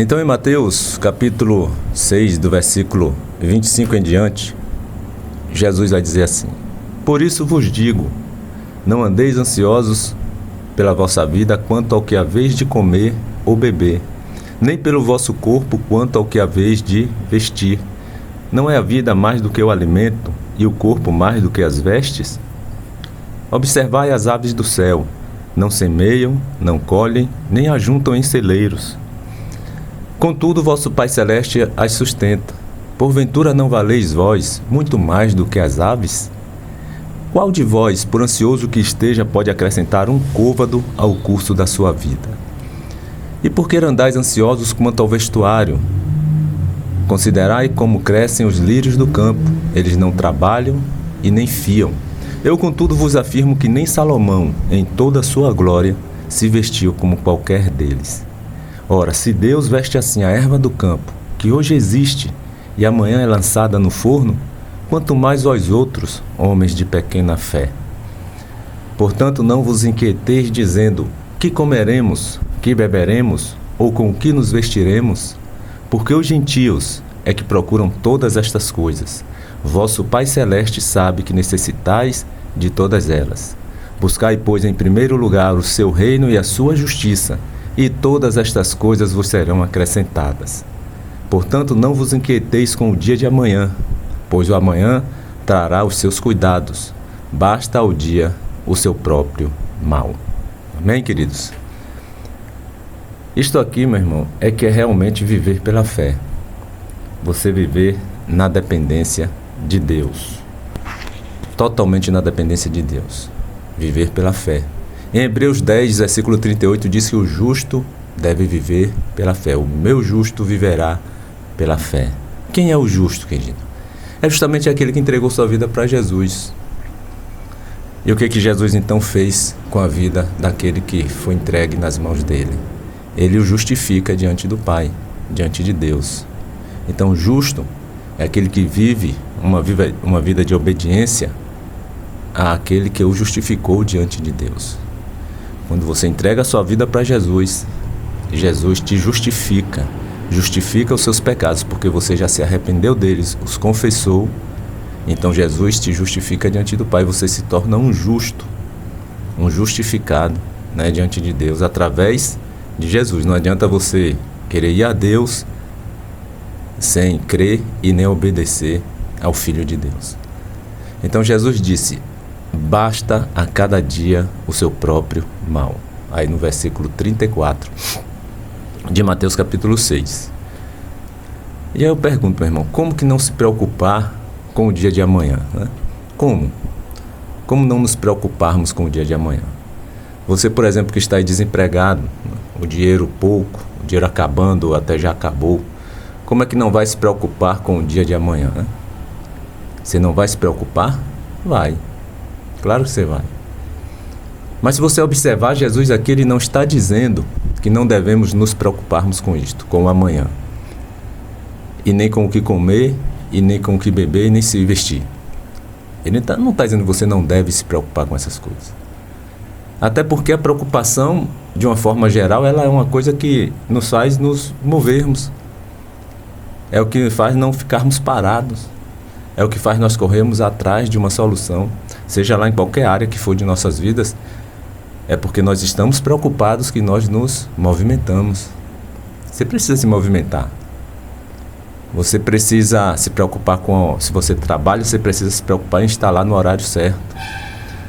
Então, em Mateus, capítulo 6, do versículo 25 em diante, Jesus vai dizer assim: Por isso vos digo, não andeis ansiosos pela vossa vida quanto ao que haveis de comer ou beber, nem pelo vosso corpo quanto ao que haveis de vestir. Não é a vida mais do que o alimento, e o corpo mais do que as vestes? Observai as aves do céu, não semeiam, não colhem, nem ajuntam em celeiros. Contudo, vosso Pai Celeste as sustenta. Porventura não valeis vós muito mais do que as aves? Qual de vós, por ansioso que esteja, pode acrescentar um côvado ao curso da sua vida? E por que andais ansiosos quanto ao vestuário? Considerai como crescem os lírios do campo, eles não trabalham e nem fiam. Eu, contudo, vos afirmo que nem Salomão, em toda a sua glória, se vestiu como qualquer deles. Ora, se Deus veste assim a erva do campo, que hoje existe e amanhã é lançada no forno, quanto mais vós outros, homens de pequena fé. Portanto, não vos inquieteis dizendo: que comeremos, que beberemos, ou com que nos vestiremos? Porque os gentios é que procuram todas estas coisas. Vosso Pai Celeste sabe que necessitais de todas elas. Buscai, pois, em primeiro lugar o seu reino e a sua justiça, e todas estas coisas vos serão acrescentadas. Portanto, não vos inquieteis com o dia de amanhã, pois o amanhã trará os seus cuidados. Basta ao dia o seu próprio mal. Amém, queridos? Isto aqui, meu irmão, é que é realmente viver pela fé. Você viver na dependência de Deus. Totalmente na dependência de Deus. Viver pela fé. Em Hebreus 10, versículo 38, diz que o justo deve viver pela fé. O meu justo viverá pela fé. Quem é o justo, querido? É justamente aquele que entregou sua vida para Jesus. E o que Jesus então fez com a vida daquele que foi entregue nas mãos dele? Ele o justifica diante do Pai, diante de Deus. Então, o justo é aquele que vive uma vida de obediência àquele que o justificou diante de Deus. Quando você entrega a sua vida para Jesus, Jesus te justifica os seus pecados, porque você já se arrependeu deles, os confessou. Então Jesus te justifica diante do Pai, você se torna um justo, um justificado, né, diante de Deus, através de Jesus. Não adianta você querer ir a Deus sem crer e nem obedecer ao Filho de Deus. Então Jesus disse: basta a cada dia o seu próprio mal. Aí no versículo 34 de Mateus capítulo 6. E aí eu pergunto, meu irmão, como que não se preocupar com o dia de amanhã, né? Como? Como não nos preocuparmos com o dia de amanhã? Você, por exemplo, que está aí desempregado, o dinheiro pouco, o dinheiro acabando ou até já acabou, como é que não vai se preocupar com o dia de amanhã, né? Você não vai se preocupar? Vai. Claro que você vai. Mas se você observar, Jesus aqui ele não está dizendo que não devemos nos preocuparmos com isto, com o amanhã. E nem com o que comer, e nem com o que beber, e nem se vestir. Ele não está dizendo que você não deve se preocupar com essas coisas. Até porque a preocupação, de uma forma geral, ela é uma coisa que nos faz nos movermos. É o que faz não ficarmos parados. É o que faz nós corrermos atrás de uma solução, seja lá em qualquer área que for de nossas vidas. É porque nós estamos preocupados que nós nos movimentamos. Você precisa se movimentar. Você precisa se preocupar com... Se você trabalha, você precisa se preocupar em estar lá no horário certo.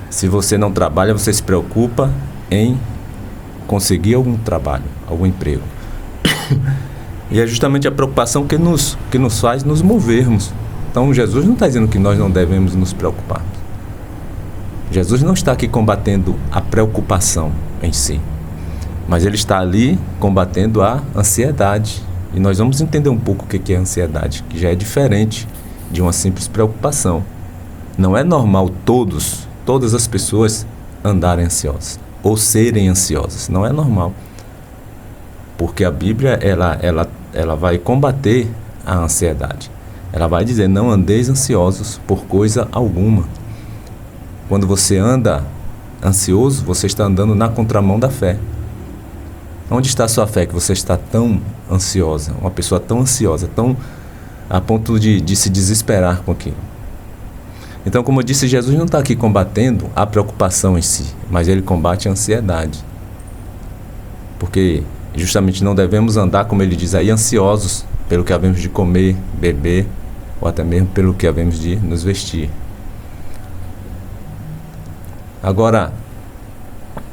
Se você não trabalha, você se preocupa em conseguir algum trabalho, algum emprego. E é justamente a preocupação que nos faz nos movermos. Então, Jesus não está dizendo que nós não devemos nos preocupar. Jesus não está aqui combatendo a preocupação em si, mas ele está ali combatendo a ansiedade. E nós vamos entender um pouco o que é ansiedade, que já é diferente de uma simples preocupação. Não é normal todas as pessoas andarem ansiosas ou serem ansiosas. Não é normal. Porque a Bíblia ela vai combater a ansiedade. Ela vai dizer: não andeis ansiosos por coisa alguma. Quando você anda ansioso, você está andando na contramão da fé. Onde está a sua fé que você está tão ansiosa? Uma pessoa tão ansiosa, tão a ponto de se desesperar com aquilo. Então, como eu disse, Jesus não está aqui combatendo a preocupação em si, mas ele combate a ansiedade. Porque justamente não devemos andar, como ele diz aí, ansiosos pelo que havemos de comer, beber, ou até mesmo pelo que havemos de nos vestir. Agora,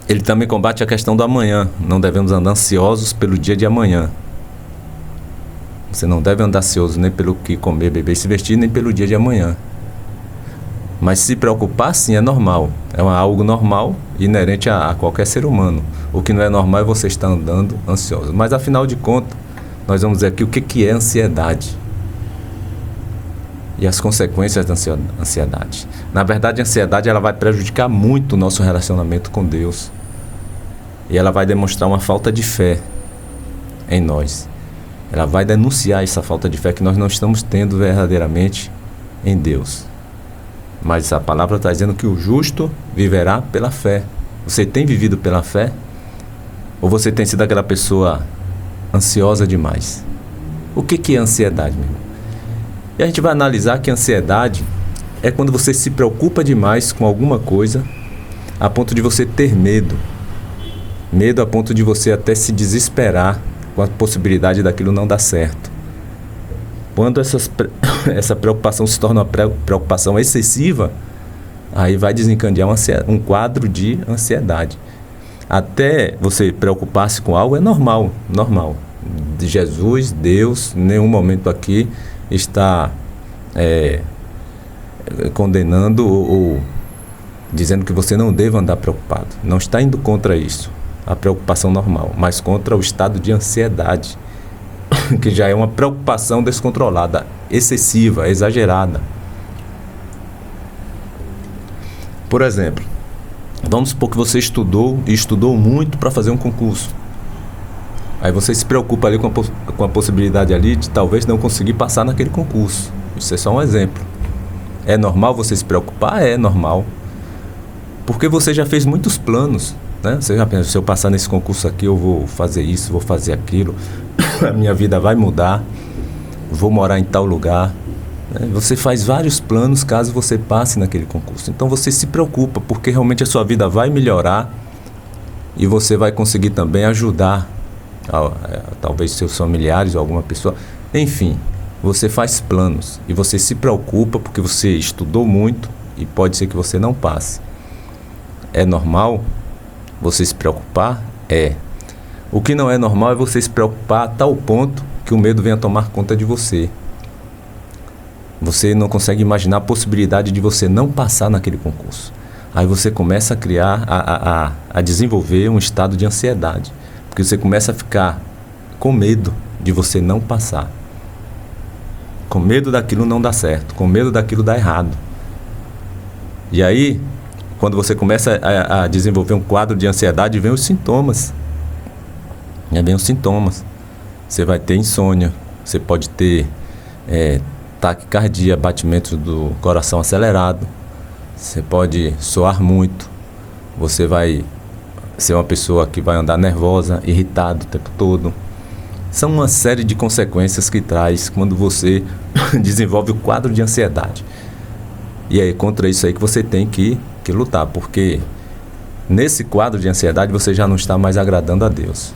ele também combate a questão do amanhã. Não devemos andar ansiosos pelo dia de amanhã. Você não deve andar ansioso nem pelo que comer, beber e se vestir, nem pelo dia de amanhã. Mas se preocupar, sim, é normal. É algo normal e inerente a qualquer ser humano. O que não é normal é você estar andando ansioso. Mas, afinal de contas, nós vamos ver aqui o que é ansiedade. E as consequências da ansiedade. Na verdade, a ansiedade ela vai prejudicar muito o nosso relacionamento com Deus. E ela vai demonstrar uma falta de fé em nós. Ela vai denunciar essa falta de fé que nós não estamos tendo verdadeiramente em Deus. Mas a palavra está dizendo que o justo viverá pela fé. Você tem vivido pela fé? Ou você tem sido aquela pessoa ansiosa demais? O que é ansiedade, meu irmão? E a gente vai analisar que a ansiedade é quando você se preocupa demais com alguma coisa a ponto de você ter medo. Medo a ponto de você até se desesperar com a possibilidade daquilo não dar certo. Quando essa preocupação se torna uma preocupação excessiva, aí vai desencadear um quadro de ansiedade. Até você preocupar-se com algo é normal. Jesus, Deus, em nenhum momento aqui está condenando ou dizendo que você não deve andar preocupado. Não está indo contra isso, a preocupação normal, mas contra o estado de ansiedade, que já é uma preocupação descontrolada, excessiva, exagerada. Por exemplo, vamos supor que você estudou muito para fazer um concurso. Aí você se preocupa ali com a possibilidade ali de talvez não conseguir passar naquele concurso. Isso é só um exemplo. É normal você se preocupar? É normal. Porque você já fez muitos planos, né? Você já pensa, se eu passar nesse concurso aqui, eu vou fazer isso, vou fazer aquilo, a minha vida vai mudar, vou morar em tal lugar. Né? Você faz vários planos caso você passe naquele concurso. Então você se preocupa, porque realmente a sua vida vai melhorar e você vai conseguir também ajudar talvez seus familiares ou alguma pessoa. Enfim, você faz planos e você se preocupa porque você estudou muito e pode ser que você não passe. É normal você se preocupar? É. O que não é normal é você se preocupar a tal ponto que o medo venha tomar conta de você. Você não consegue imaginar a possibilidade de você não passar naquele concurso. Aí você começa a criar, a desenvolver um estado de ansiedade. Porque você começa a ficar com medo de você não passar. Com medo daquilo não dar certo. Com medo daquilo dar errado. E aí, quando você começa a desenvolver um quadro de ansiedade, vem os sintomas. Vem os sintomas. Você vai ter insônia. Você pode ter taquicardia, batimento do coração acelerado. Você pode suar muito. Você vai ser uma pessoa que vai andar nervosa, irritada o tempo todo. São uma série de consequências que traz quando você desenvolve o quadro de ansiedade. E é contra isso aí que você tem que lutar, porque nesse quadro de ansiedade você já não está mais agradando a Deus,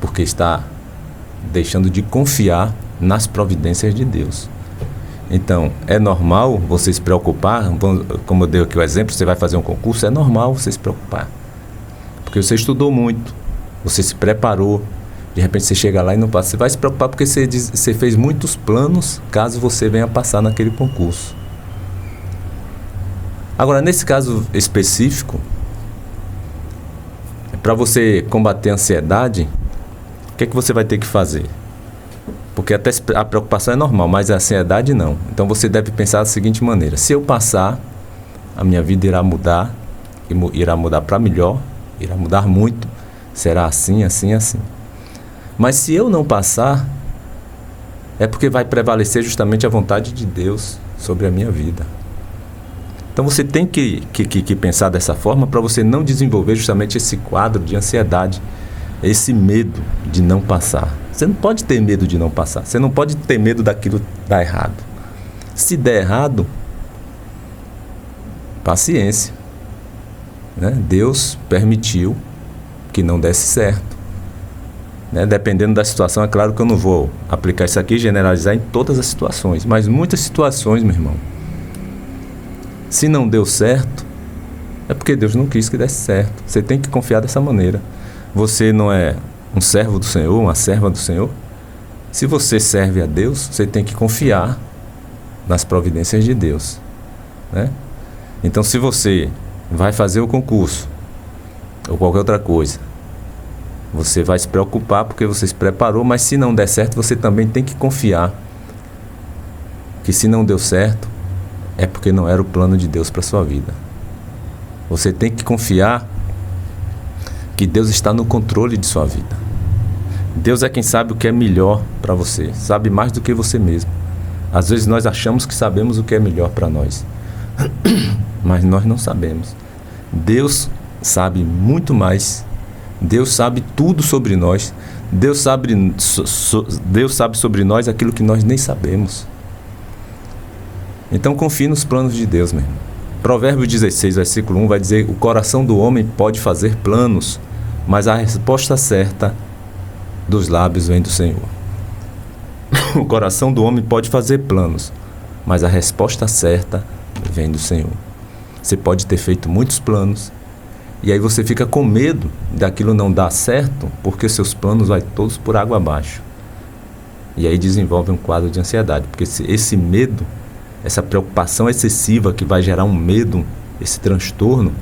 porque está deixando de confiar nas providências de Deus. Então, é normal você se preocupar, como eu dei aqui o exemplo, você vai fazer um concurso, é normal você se preocupar. Porque você estudou muito, você se preparou, de repente você chega lá e não passa. Você vai se preocupar porque você fez muitos planos caso você venha passar naquele concurso. Agora, nesse caso específico, para você combater a ansiedade, o que você vai ter que fazer? Porque até a preocupação é normal, mas a ansiedade não. Então você deve pensar da seguinte maneira: se eu passar, a minha vida irá mudar, irá mudar para melhor, irá mudar muito, será assim, assim, assim. Mas se eu não passar, é porque vai prevalecer justamente a vontade de Deus sobre a minha vida. Então você tem que pensar dessa forma para você não desenvolver justamente esse quadro de ansiedade, esse medo de não passar. Você não pode ter medo de não passar. Você não pode ter medo daquilo dar errado. Se der errado, paciência, né? Deus permitiu que não desse certo, né? Dependendo da situação, é claro que eu não vou aplicar isso aqui e generalizar em todas as situações, mas muitas situações, meu irmão, se não deu certo, é porque Deus não quis que desse certo. Você tem que confiar dessa maneira. Você não é um servo do Senhor, uma serva do Senhor? Se você serve a Deus, você tem que confiar nas providências de Deus, né? Então, se você vai fazer o concurso ou qualquer outra coisa, você vai se preocupar porque você se preparou, mas se não der certo, você também tem que confiar que se não deu certo, é porque não era o plano de Deus para a sua vida. Você tem que confiar que Deus está no controle de sua vida. Deus é quem sabe o que é melhor para você, sabe mais do que você mesmo. Às vezes nós achamos que sabemos o que é melhor para nós, mas nós não sabemos. Deus sabe muito mais. Deus sabe tudo sobre nós. Deus sabe sobre nós aquilo que nós nem sabemos. Então confie nos planos de Deus, meu irmão. Provérbios 16, versículo 1 vai dizer: o coração do homem pode fazer planos, mas a resposta certa dos lábios vem do Senhor. O coração do homem pode fazer planos, mas a resposta certa vem do Senhor. Você pode ter feito muitos planos, e aí você fica com medo daquilo não dar certo, porque seus planos vão todos por água abaixo. E aí desenvolve um quadro de ansiedade, porque esse medo, essa preocupação excessiva que vai gerar um medo, esse transtorno,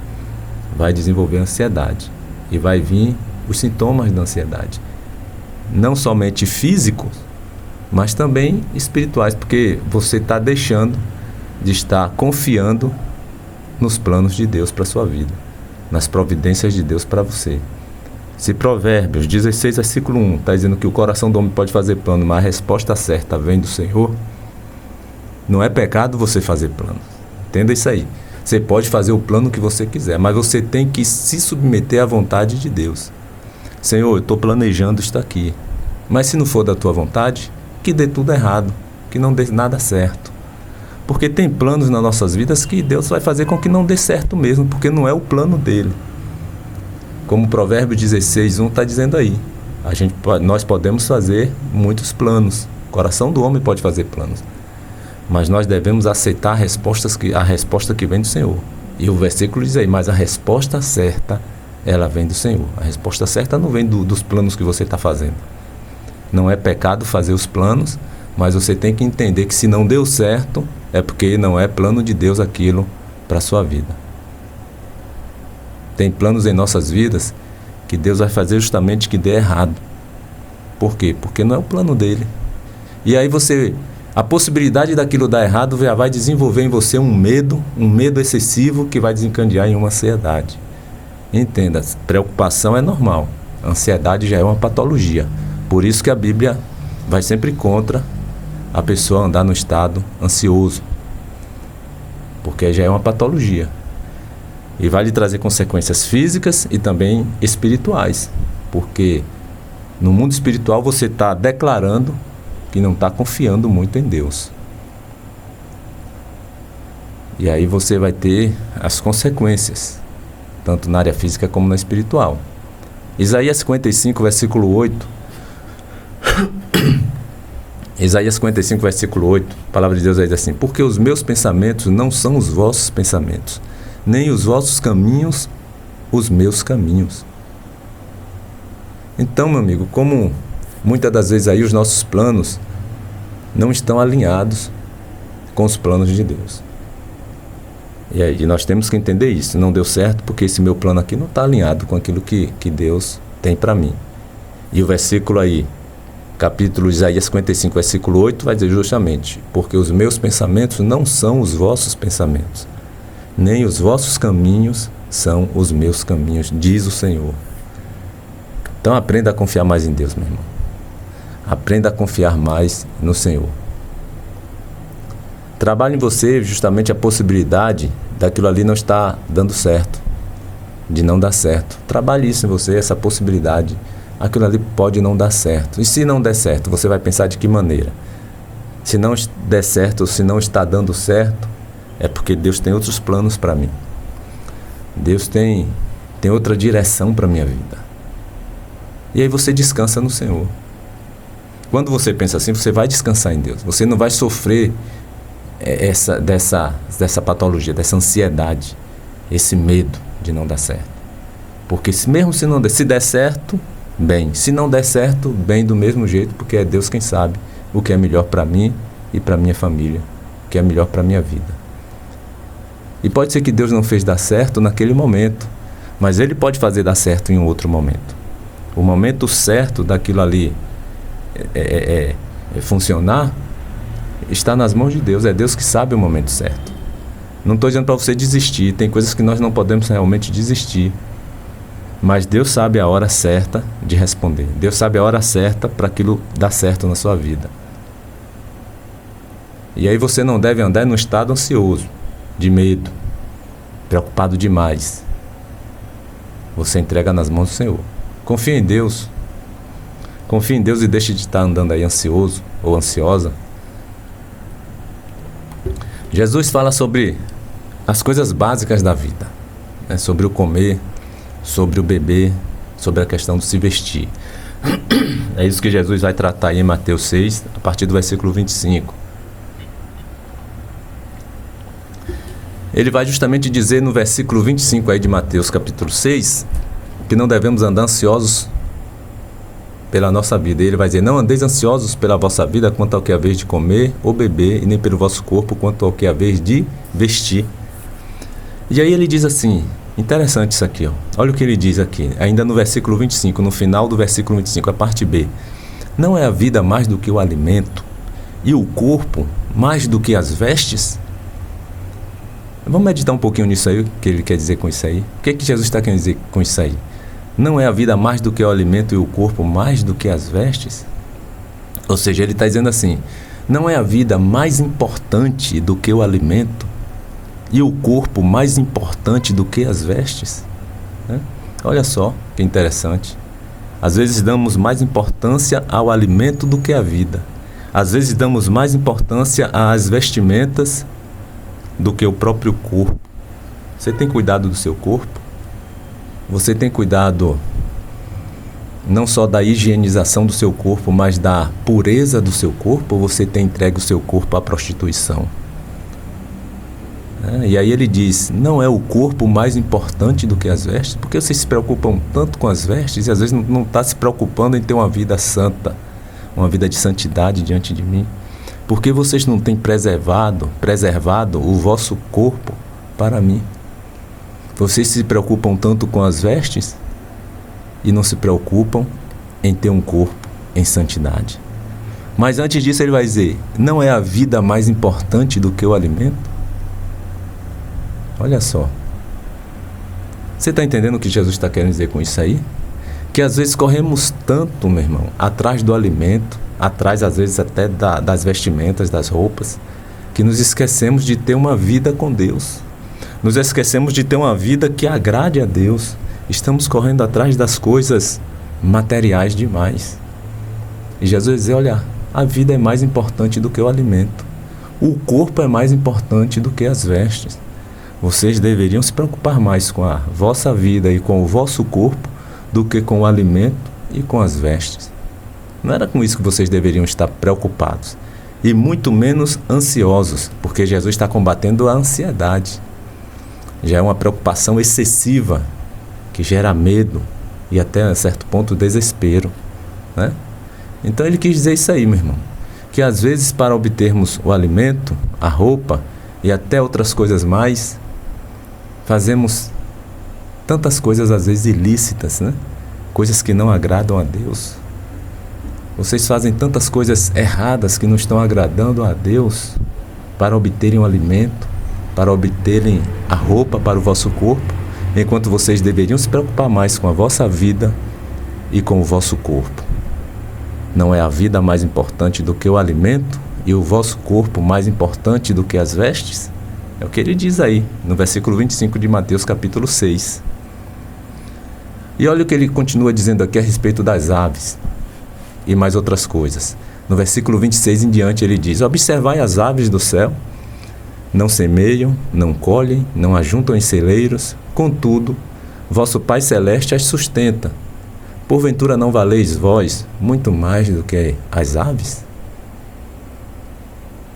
vai desenvolver ansiedade. E vai vir os sintomas da ansiedade. Não somente físicos, mas também espirituais, porque você está deixando de estar confiando nos planos de Deus para a sua vida, nas providências de Deus para você. Se Provérbios 16, versículo 1 está dizendo que o coração do homem pode fazer plano, mas a resposta certa vem do Senhor, não é pecado você fazer plano. Entenda isso aí. Você pode fazer o plano que você quiser, mas você tem que se submeter à vontade de Deus. Senhor, eu estou planejando isso aqui, mas se não for da tua vontade, que dê tudo errado, que não dê nada certo. Porque tem planos nas nossas vidas que Deus vai fazer com que não dê certo mesmo, porque não é o plano dele. Como o Provérbio 16, 1 está dizendo aí, nós podemos fazer muitos planos, o coração do homem pode fazer planos, mas nós devemos aceitar a resposta que vem do Senhor. E o versículo diz aí, mas a resposta certa, ela vem do Senhor. A resposta certa não vem dos planos que você está fazendo. Não é pecado fazer os planos, mas você tem que entender que se não deu certo, é porque não é plano de Deus aquilo para a sua vida. Tem planos em nossas vidas que Deus vai fazer justamente que dê errado. Por quê? Porque não é o plano dele. E aí a possibilidade daquilo dar errado já vai desenvolver em você um medo excessivo que vai desencadear em uma ansiedade. Entenda, preocupação é normal, ansiedade já é uma patologia. Por isso que a Bíblia vai sempre contra a pessoa andar no estado ansioso, porque já é uma patologia. E vai lhe trazer consequências físicas e também espirituais, porque no mundo espiritual você está declarando que não está confiando muito em Deus. E aí você vai ter as consequências, tanto na área física como na espiritual. Isaías 55, versículo 8. Isaías 55, versículo 8, a palavra de Deus diz assim: porque os meus pensamentos não são os vossos pensamentos, nem os vossos caminhos os meus caminhos. Então, meu amigo, como muitas das vezes aí os nossos planos não estão alinhados com os planos de Deus. E aí nós temos que entender isso. Não deu certo porque esse meu plano aqui não está alinhado com aquilo que Deus tem para mim. E o versículo aí, capítulo de Isaías 55, versículo 8, vai dizer justamente: porque os meus pensamentos não são os vossos pensamentos, nem os vossos caminhos são os meus caminhos, diz o Senhor. Então aprenda a confiar mais em Deus, meu irmão. Aprenda a confiar mais no Senhor. Trabalhe em você justamente a possibilidade daquilo ali não estar dando certo, de não dar certo. Trabalhe isso em você, essa possibilidade. aquilo ali pode não dar certo. E se não der certo, você vai pensar de que maneira? Se não der certo, ou se não está dando certo, é porque Deus tem outros planos para mim. Deus tem outra direção para a minha vida. E aí você descansa no Senhor. Quando você pensa assim, você vai descansar em Deus. Você não vai sofrer dessa patologia, dessa ansiedade, esse medo de não dar certo. Porque mesmo se der certo, bem. Se não der certo, bem do mesmo jeito, porque é Deus quem sabe o que é melhor para mim e para minha família, o que é melhor para minha vida. E pode ser que Deus não fez dar certo naquele momento, mas Ele pode fazer dar certo em outro momento. O momento certo daquilo ali funcionar está nas mãos de Deus. É Deus que sabe o momento certo. Não estou dizendo para você desistir. Tem coisas que nós não podemos realmente desistir. Mas Deus sabe a hora certa de responder. Deus sabe a hora certa para aquilo dar certo na sua vida. E aí você não deve andar num estado ansioso, de medo, preocupado demais. Você entrega nas mãos do Senhor. Confia em Deus. Confia em Deus e deixe de estar andando aí ansioso ou ansiosa. Jesus fala sobre as coisas básicas da vida, né? Sobre o comer, sobre o beber, sobre a questão de se vestir. É isso que Jesus vai tratar aí em Mateus 6, a partir do versículo 25. Ele vai justamente dizer no versículo 25 aí de Mateus capítulo 6, que não devemos andar ansiosos pela nossa vida. E ele vai dizer: não andeis ansiosos pela vossa vida quanto ao que é a vez de comer ou beber, e nem pelo vosso corpo quanto ao que é a vez de vestir. E aí ele diz assim, interessante isso aqui, ó. Olha o que ele diz aqui, ainda no versículo 25, no final do versículo 25, a parte B. Não é a vida mais do que o alimento, e o corpo mais do que as vestes? Vamos meditar um pouquinho nisso aí, o que ele quer dizer com isso aí. O que é que Jesus está querendo dizer com isso aí? Não é a vida mais do que o alimento e o corpo mais do que as vestes? Ou seja, ele está dizendo assim, não é a vida mais importante do que o alimento e o corpo mais importante do que as vestes? Olha só que interessante. Às vezes damos mais importância ao alimento do que à vida. Às vezes damos mais importância às vestimentas do que o próprio corpo. Você tem cuidado do seu corpo? Você tem cuidado não só da higienização do seu corpo, mas da pureza do seu corpo? Ou você tem entregue o seu corpo à prostituição? E aí ele diz, não é o corpo mais importante do que as vestes? Por que vocês se preocupam tanto com as vestes e às vezes não está se preocupando em ter uma vida santa, uma vida de santidade diante de mim? Por que vocês não têm preservado o vosso corpo para mim? Vocês se preocupam tanto com as vestes e não se preocupam em ter um corpo em santidade. Mas antes disso ele vai dizer, não é a vida mais importante do que o alimento? Olha só. Você está entendendo o que Jesus está querendo dizer com isso aí? Que às vezes corremos tanto, meu irmão, atrás do alimento, atrás às vezes até das vestimentas, das roupas, que nos esquecemos de ter uma vida com Deus. Nos esquecemos de ter uma vida que agrade a Deus. Estamos correndo atrás das coisas materiais demais. E Jesus diz, olha, a vida é mais importante do que o alimento. O corpo é mais importante do que as vestes. Vocês deveriam se preocupar mais com a vossa vida e com o vosso corpo do que com o alimento e com as vestes. Não era com isso que vocês deveriam estar preocupados. E muito menos ansiosos, porque Jesus está combatendo a ansiedade. Já é uma preocupação excessiva, que gera medo e até a certo ponto desespero, né? Então ele quis dizer isso aí, meu irmão. Que às vezes para obtermos o alimento, a roupa e até outras coisas mais, fazemos tantas coisas às vezes ilícitas, né? Coisas que não agradam a Deus. Vocês fazem tantas coisas erradas que não estão agradando a Deus para obterem o alimento, para obterem a roupa para o vosso corpo, enquanto vocês deveriam se preocupar mais com a vossa vida e com o vosso corpo. Não é a vida mais importante do que o alimento e o vosso corpo mais importante do que as vestes? É o que ele diz aí, no versículo 25 de Mateus capítulo 6. E olha o que ele continua dizendo aqui a respeito das aves e mais outras coisas. No versículo 26 em diante ele diz: observai as aves do céu, não semeiam, não colhem, não ajuntam em celeiros, contudo, vosso Pai Celeste as sustenta. Porventura não valeis vós muito mais do que as aves?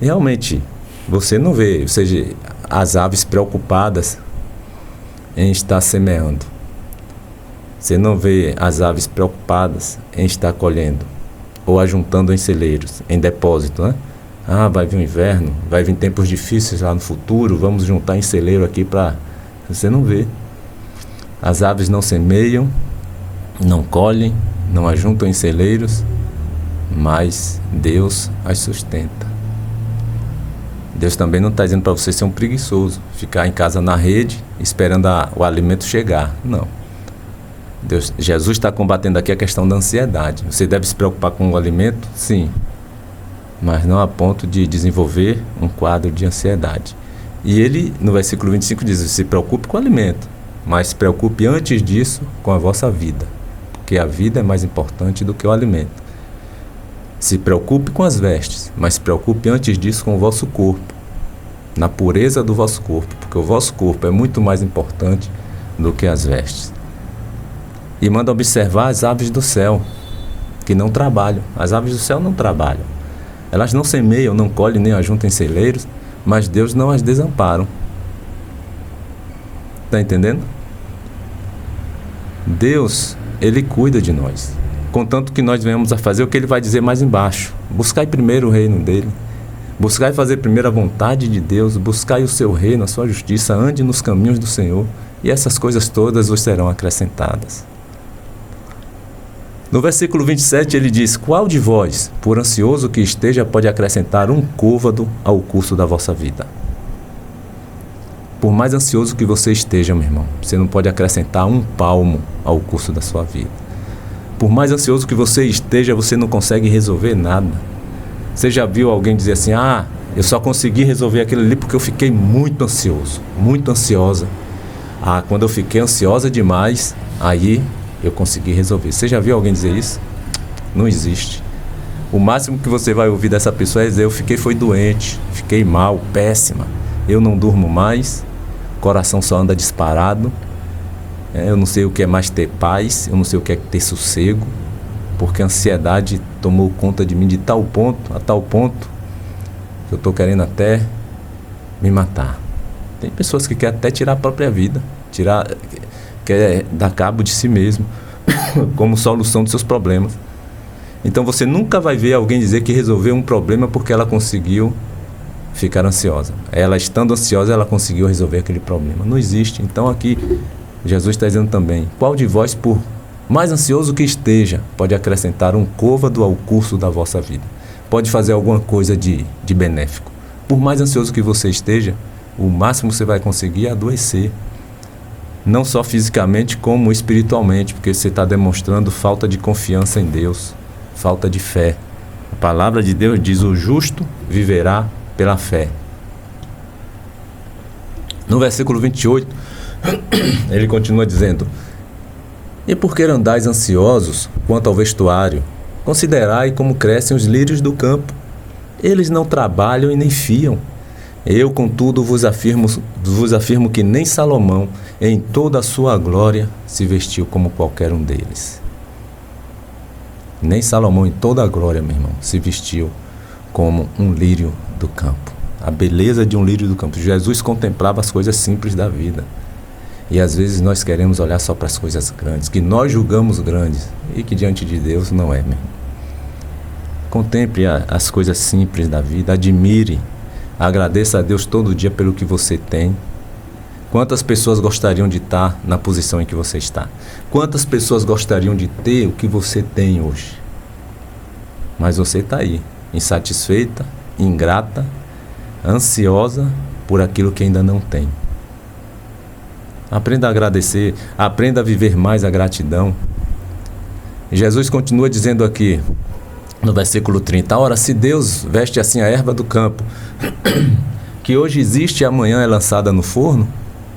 Realmente, você não vê, ou seja, as aves preocupadas em estar semeando. Você não vê as aves preocupadas em estar colhendo ou ajuntando em celeiros, em depósito, né? Ah, vai vir o inverno, vai vir tempos difíceis lá no futuro, vamos juntar em celeiro aqui para... Você não vê. As aves não semeiam, não colhem, não ajuntam em celeiros, mas Deus as sustenta. Deus também não está dizendo para você ser um preguiçoso, ficar em casa na rede, esperando o alimento chegar. Não. Jesus está combatendo aqui a questão da ansiedade. Você deve se preocupar com o alimento? Sim. Mas não a ponto de desenvolver um quadro de ansiedade. E ele, no versículo 25, diz: se preocupe com o alimento, mas se preocupe antes disso com a vossa vida, porque a vida é mais importante do que o alimento. Se preocupe com as vestes, mas se preocupe antes disso com o vosso corpo, na pureza do vosso corpo, porque o vosso corpo é muito mais importante do que as vestes. E manda observar as aves do céu, que não trabalham. As aves do céu não trabalham. Elas não semeiam, não colhem, nem ajuntam em celeiros, mas Deus não as desampara. Está entendendo? Deus, Ele cuida de nós, contanto que nós venhamos a fazer o que Ele vai dizer mais embaixo. Buscai primeiro o reino dEle, buscai fazer primeiro a vontade de Deus, buscai o seu reino, a sua justiça, ande nos caminhos do Senhor, e essas coisas todas vos serão acrescentadas. No versículo 27 ele diz: qual de vós, por ansioso que esteja, pode acrescentar um côvado ao curso da vossa vida? Por mais ansioso que você esteja, meu irmão, você não pode acrescentar um palmo ao curso da sua vida. Por mais ansioso que você esteja, você não consegue resolver nada. Você já viu alguém dizer assim: ah, eu só consegui resolver aquilo ali porque eu fiquei muito ansioso, muito ansiosa. Ah, quando eu fiquei ansiosa demais, aí eu consegui resolver. Você já viu alguém dizer isso? Não existe. O máximo que você vai ouvir dessa pessoa é dizer: eu foi doente, fiquei mal, péssima, eu não durmo mais, coração só anda disparado, eu não sei o que é mais ter paz, eu não sei o que é ter sossego, porque a ansiedade tomou conta de mim de tal ponto, a tal ponto, que eu estou querendo até me matar. Tem pessoas que querem até tirar a própria vida, quer dar cabo de si mesmo, como solução dos seus problemas. Então você nunca vai ver alguém dizer que resolveu um problema porque ela conseguiu ficar ansiosa. Ela, estando ansiosa, ela conseguiu resolver aquele problema. Não existe. Então aqui Jesus está dizendo também: qual de vós, por mais ansioso que esteja, pode acrescentar um côvado ao curso da vossa vida? Pode fazer alguma coisa de benéfico. Por mais ansioso que você esteja, o máximo que você vai conseguir é adoecer. Não só fisicamente, como espiritualmente, porque você está demonstrando falta de confiança em Deus, falta de fé. A palavra de Deus diz: o justo viverá pela fé. No versículo 28, ele continua dizendo: e por que andais ansiosos quanto ao vestuário? Considerai como crescem os lírios do campo. Eles não trabalham e nem fiam. Eu, contudo, vos afirmo que nem Salomão, em toda a sua glória, se vestiu como qualquer um deles. Nem Salomão, em toda a glória, meu irmão, se vestiu como um lírio do campo. A beleza de um lírio do campo. Jesus contemplava as coisas simples da vida. E às vezes nós queremos olhar só para as coisas grandes, que nós julgamos grandes, e que diante de Deus não é, meu irmão. Contemple as coisas simples da vida, admire, agradeça a Deus todo dia pelo que você tem. Quantas pessoas gostariam de estar na posição em que você está? Quantas pessoas gostariam de ter o que você tem hoje? Mas você está aí, insatisfeita, ingrata, ansiosa por aquilo que ainda não tem. Aprenda a agradecer, aprenda a viver mais a gratidão. Jesus continua dizendo aqui, no versículo 30, ora, se Deus veste assim a erva do campo, que hoje existe e amanhã é lançada no forno,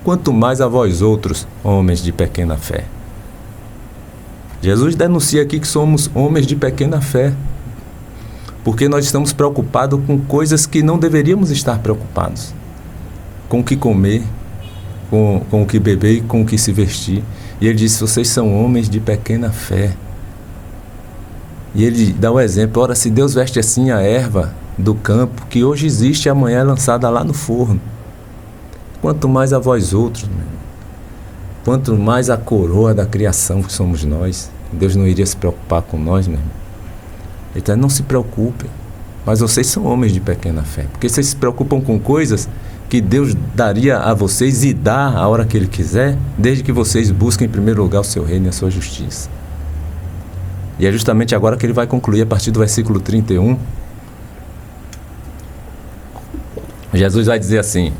quanto mais a vós outros, homens de pequena fé. Jesus denuncia aqui que somos homens de pequena fé, porque nós estamos preocupados com coisas que não deveríamos estar preocupados. Com o que comer, com o que beber e com o que se vestir. E ele diz, vocês são homens de pequena fé. E ele dá o exemplo, ora, se Deus veste assim a erva do campo, que hoje existe e amanhã é lançada lá no forno, quanto mais a vós outros, meu irmão. Quanto mais a coroa da criação que somos nós. Deus não iria se preocupar com nós, meu irmão. Então não se preocupem, mas vocês são homens de pequena fé, porque vocês se preocupam com coisas que Deus daria a vocês e dá a hora que Ele quiser, desde que vocês busquem em primeiro lugar o seu reino e a sua justiça. E é justamente agora que ele vai concluir a partir do versículo 31. Jesus vai dizer assim,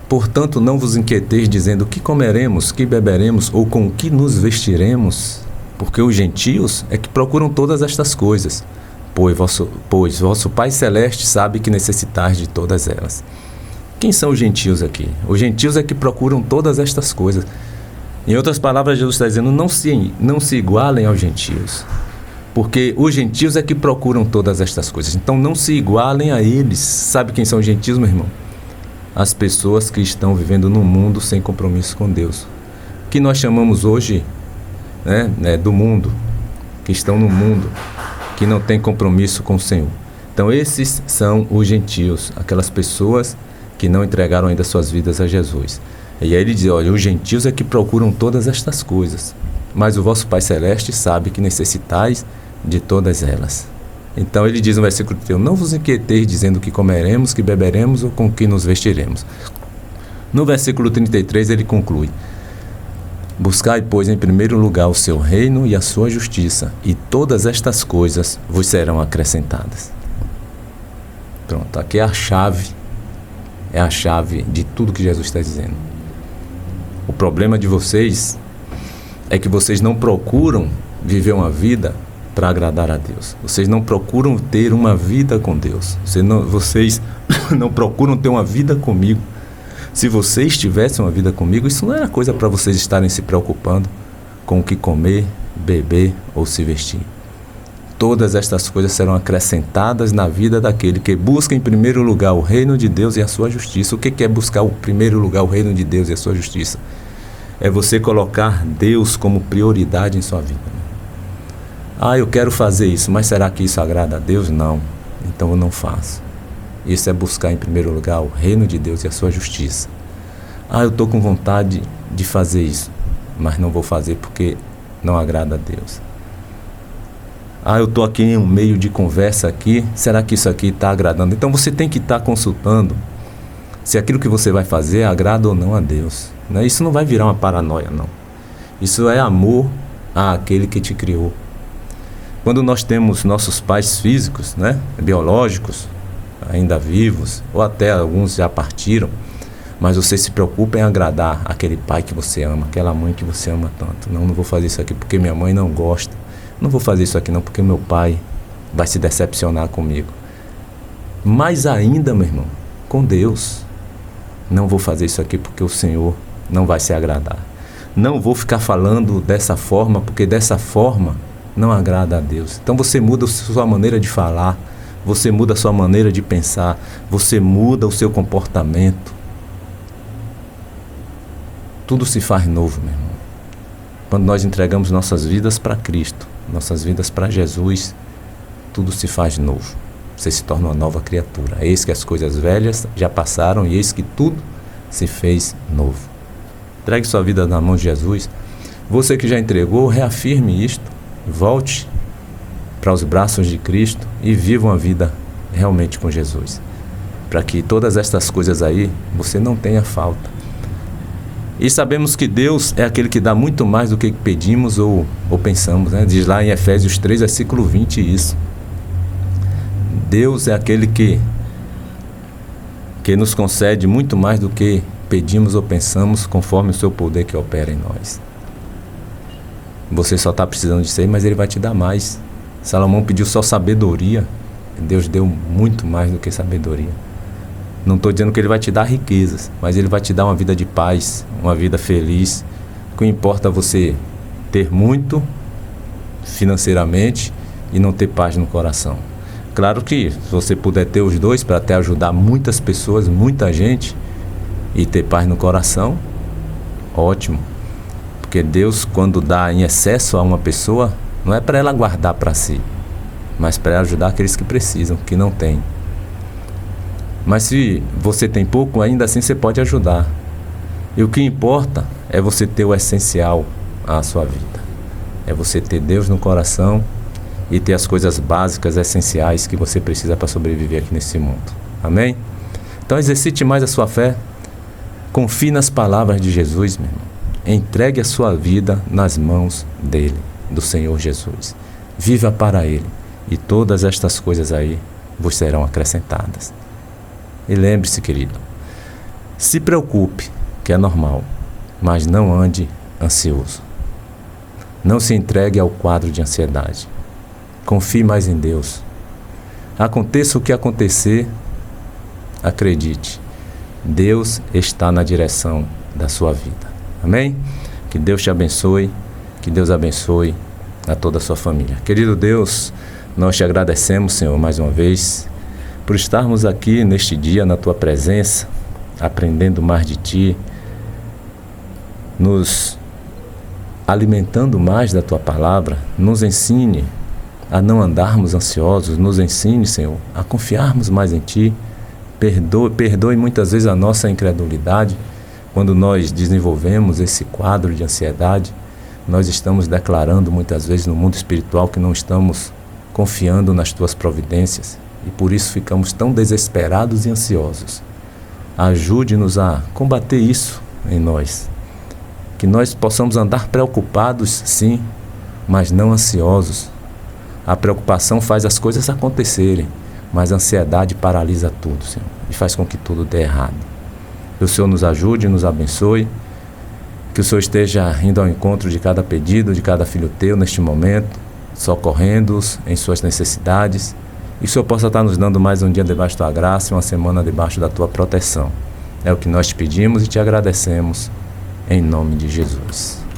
portanto não vos inquieteis dizendo que comeremos, que beberemos ou com que nos vestiremos, porque os gentios é que procuram todas estas coisas, pois vosso Pai Celeste sabe que necessitais de todas elas. Quem são os gentios aqui? Os gentios é que procuram todas estas coisas. Em outras palavras, Jesus está dizendo, não se igualem aos gentios, porque os gentios é que procuram todas estas coisas. Então não se igualem a eles. Sabe quem são os gentios, meu irmão? As pessoas que estão vivendo no mundo sem compromisso com Deus, que nós chamamos hoje do mundo, que estão no mundo, que não tem compromisso com o Senhor. Então esses são os gentios, aquelas pessoas que não entregaram ainda suas vidas a Jesus. E aí ele diz, olha, os gentios é que procuram todas estas coisas, mas o vosso Pai Celeste sabe que necessitais de todas elas. Então ele diz no versículo 31, não vos inquieteis dizendo que comeremos, que beberemos ou com que nos vestiremos. No versículo 33 ele conclui, buscai, pois, em primeiro lugar o seu reino e a sua justiça, e todas estas coisas vos serão acrescentadas. Pronto, aqui é a chave de tudo que Jesus está dizendo. O problema de vocês é que vocês não procuram viver uma vida para agradar a Deus. Vocês não procuram ter uma vida com Deus. Vocês não procuram ter uma vida comigo. Se vocês tivessem uma vida comigo, isso não era coisa para vocês estarem se preocupando com o que comer, beber ou se vestir. Todas estas coisas serão acrescentadas na vida daquele que busca em primeiro lugar o reino de Deus e a sua justiça. O que é buscar em primeiro lugar o reino de Deus e a sua justiça? É você colocar Deus como prioridade em sua vida. Eu quero fazer isso, mas será que isso agrada a Deus? Não. Então eu não faço. Isso é buscar em primeiro lugar o reino de Deus e a sua justiça. Eu estou com vontade de fazer isso, mas não vou fazer porque não agrada a Deus. Eu estou aqui em um meio de conversa aqui, será que isso aqui está agradando? Então você tem que estar consultando se aquilo que você vai fazer agrada ou não a Deus. Isso não vai virar uma paranoia, não. Isso é amor àquele que te criou. Quando nós temos nossos pais físicos, biológicos, ainda vivos, ou até alguns já partiram, mas você se preocupa em agradar aquele pai que você ama, aquela mãe que você ama tanto. Não vou fazer isso aqui porque minha mãe não gosta. Não vou fazer isso aqui não porque meu pai vai se decepcionar comigo. Mais ainda, meu irmão, com Deus. Não vou fazer isso aqui porque o Senhor não vai se agradar. Não vou ficar falando dessa forma porque dessa forma não agrada a Deus. Então você muda a sua maneira de falar, você muda a sua maneira de pensar, você muda o seu comportamento. Tudo se faz novo, meu irmão. Quando nós entregamos nossas vidas para Cristo, nossas vidas para Jesus, tudo se faz novo. Você se torna uma nova criatura. Eis que as coisas velhas já passaram e eis que tudo se fez novo. Entregue sua vida na mão de Jesus. Você que já entregou, reafirme isto. Volte para os braços de Cristo e viva uma vida realmente com Jesus. Para que todas estas coisas aí você não tenha falta. E sabemos que Deus é aquele que dá muito mais do que pedimos ou pensamos. Diz lá em Efésios 3, versículo 20 isso. Deus é aquele que nos concede muito mais do que pedimos ou pensamos, conforme o seu poder que opera em nós. Você só está precisando disso aí, mas Ele vai te dar mais. Salomão pediu só sabedoria. Deus deu muito mais do que sabedoria. Não estou dizendo que Ele vai te dar riquezas, mas Ele vai te dar uma vida de paz, uma vida feliz. O que importa é você ter muito financeiramente e não ter paz no coração. Claro que se você puder ter os dois para até ajudar muitas pessoas, muita gente, e ter paz no coração, ótimo. Porque Deus, quando dá em excesso a uma pessoa, não é para ela guardar para si, mas para ela ajudar aqueles que precisam, que não têm. Mas se você tem pouco, ainda assim você pode ajudar. E o que importa é você ter o essencial à sua vida. É você ter Deus no coração e ter as coisas básicas, essenciais que você precisa para sobreviver aqui nesse mundo. Amém? Então exercite mais a sua fé. Confie nas palavras de Jesus, meu irmão. Entregue a sua vida nas mãos dele, do Senhor Jesus. Viva para ele e todas estas coisas aí vos serão acrescentadas. E lembre-se, querido, se preocupe, que é normal, mas não ande ansioso. Não se entregue ao quadro de ansiedade. Confie mais em Deus. Aconteça o que acontecer, acredite, Deus está na direção da sua vida. Amém? Que Deus te abençoe, que Deus abençoe a toda a sua família. Querido Deus, nós te agradecemos, Senhor, mais uma vez, por estarmos aqui neste dia na tua presença, aprendendo mais de ti, nos alimentando mais da tua palavra. Nos ensine a não andarmos ansiosos, nos ensine, Senhor, a confiarmos mais em ti. Perdoe muitas vezes a nossa incredulidade. Quando nós desenvolvemos esse quadro de ansiedade, nós estamos declarando muitas vezes no mundo espiritual que não estamos confiando nas tuas providências e por isso ficamos tão desesperados e ansiosos. Ajude-nos a combater isso em nós, que nós possamos andar preocupados, sim, mas não ansiosos. A preocupação faz as coisas acontecerem, mas a ansiedade paralisa tudo, Senhor, e faz com que tudo dê errado. Que o Senhor nos ajude, nos abençoe, que o Senhor esteja indo ao encontro de cada pedido, de cada filho teu neste momento, socorrendo-os em suas necessidades, e que o Senhor possa estar nos dando mais um dia debaixo da tua graça e uma semana debaixo da tua proteção. É o que nós te pedimos e te agradecemos, em nome de Jesus.